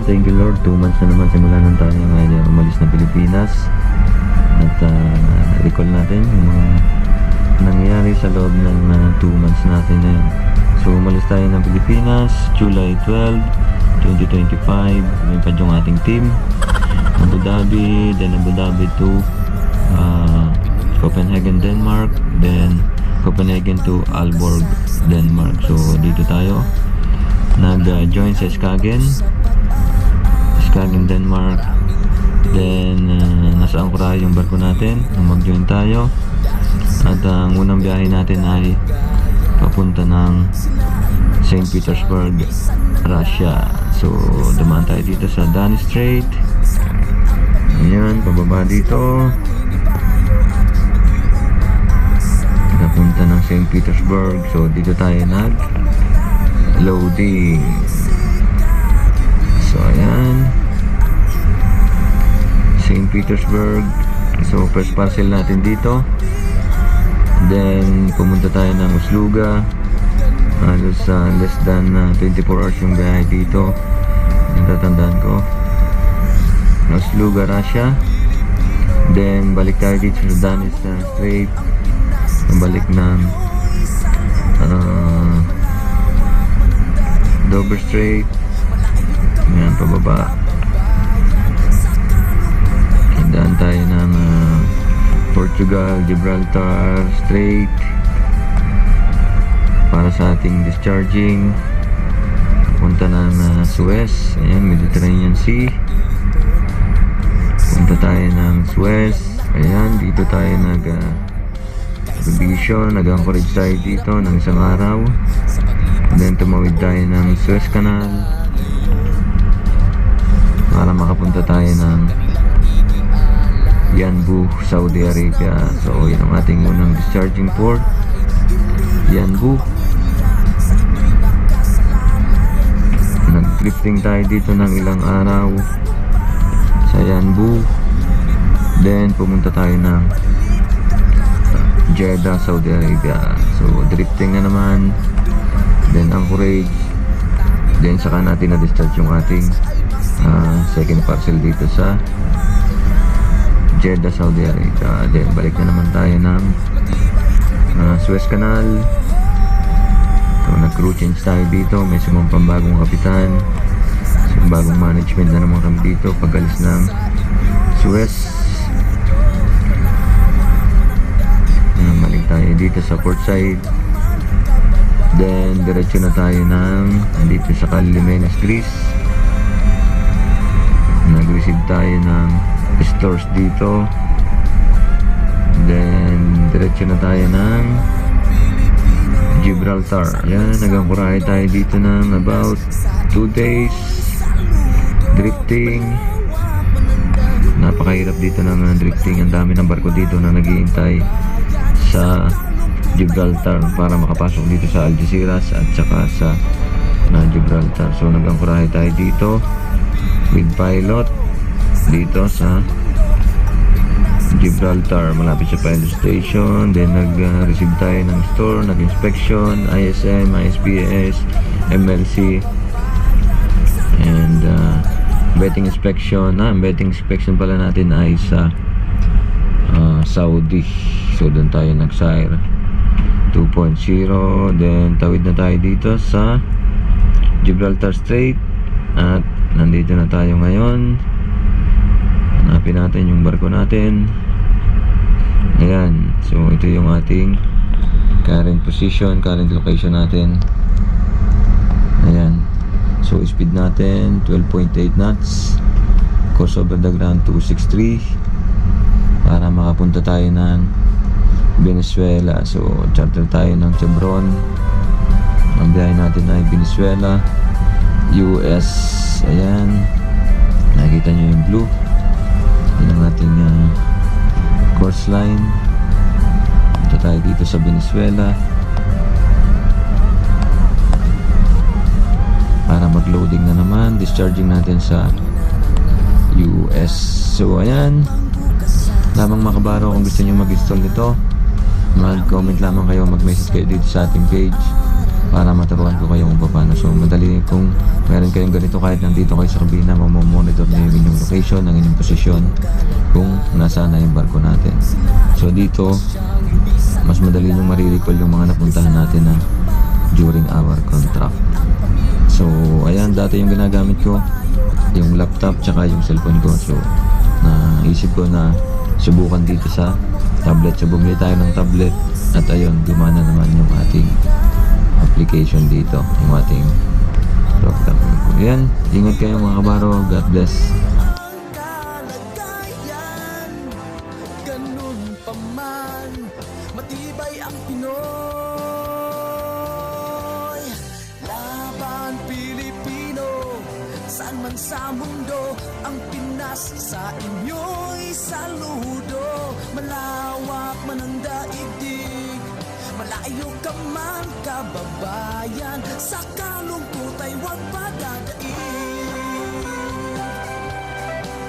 thank you Lord. 2 months na naman simula nung tayo ngayon umalis na Pilipinas. At recall natin yung mga nangyari sa loob ng 2 months natin na yun. So umalis tayo ng Pilipinas July 12, 2025. Lumipad yung ating team Abu Dhabi, then Abu Dhabi to Copenhagen, Denmark, then Copenhagen to Aalborg, Denmark. So dito tayo nag-join sa Skagen, Denmark. Then nasa Ankara yung barko natin nung mag-join tayo. At ang unang biyahe natin ay papunta ng St. Petersburg, Russia. So dumaan tayo dito sa Danish Strait. Ayan, pababa dito napunta ng St. Petersburg. So dito tayo nag-loading. So ayan, St. Petersburg. So first parcel natin dito. Then pumunta tayo ng Ustluga. Halos less than 24 hours yung biyahe dito. Yung tatandaan ko, Ustluga, Russia. Then balik tayo dito sa Danish Strait. Balik ng Dover Strait. Ayan, pababa. Daan tayo ng Portugal, Gibraltar Strait para sa ating discharging. Punta ng Suez. Ayan, Mediterranean Sea. Punta tayo ng Suez. Ayan, dito tayo nag-provision, nag-anchorage tayo dito ng isang araw. Then tumawid tayo ng Suez Canal para makapunta tayo ng Yanbu, Saudi Arabia. So yun ang ating unang discharging port, Yanbu. Nag-drifting tayo dito ng ilang araw sa Yanbu. Then pumunta tayo ng Jeddah, Saudi Arabia. So drifting na naman, then anchorage, then saka natin na-discharge yung ating second parcel dito sa Jeddah, Saudi Arabia. Then balik na naman tayo ng Suez Canal. So nag-crew change tayo dito. May sumumpang bagong kapitan, so bagong management na naman kami dito pag alis ng Suez. Balik tayo dito sa port side. Then diretso na tayo dito sa Calimenes, Greece. Nag-receive tayo ng stores dito. Then diretso na tayo ng Gibraltar. Yan, nag-anchorahe tayo dito ng about 2 days drifting. Napakahirap dito ng drifting. Ang dami ng barko dito na naghihintay sa Gibraltar para makapasok dito sa Algeciras at saka sa Gibraltar. So nag-anchorahe tayo dito with pilot dito sa Gibraltar, malapit sa pilot station. Then nag-receive tayo ng store, nag-inspection, ISM, ISPS, MLC, and betting inspection. Betting inspection pala natin ay sa Saudi. So doon tayo nag-sire 2.0. Then tawid na tayo dito sa Gibraltar Strait. At nandito na tayo ngayon. Hanapin natin yung barko natin. Ayan. So ito yung ating current position, current location natin. Ayan. So speed natin 12.8 knots. Course over the ground 263 para makapunta tayo ng Venezuela. So charter tayo ng Chevron. Ang biyahe natin ay Venezuela, US. Ayan, nakikita nyo yung blue. Yan ang ating course line. Punta tayo dito sa Venezuela para mag-loading na naman. Discharging natin sa US. So ayan, lamang makabaro. Kung gusto nyo mag-install nito, mag-comment lamang kayo, mag-message kayo dito sa ating page. para maturuan ko kayo kung paano. So madali kung meron kayong ganito, kahit nandito kayo sa kabina, mamomonitor na yung inyong location, ang inyong posisyon, kung nasaan na yung barko natin. So dito, mas madali nyo marirecall yung mga napuntahan natin na during our contract. So ayan, dati yung ginagamit ko, yung laptop tsaka yung cellphone ko. So naisip ko na subukan dito sa tablet. So bumili tayo ng tablet at ayun, gumana naman yung ating application dito, yung ating program. Ayan, ingat kayo mga kabaro. God bless. Ganun pa man, matibay ang Pinoy. Laban Pilipino, saan man sa mundo, ang Pinas sa inyo'y saludo. Malawak man ang daigdig, malayo ka man kababayan, sa kalungkot ay huwag padadaig.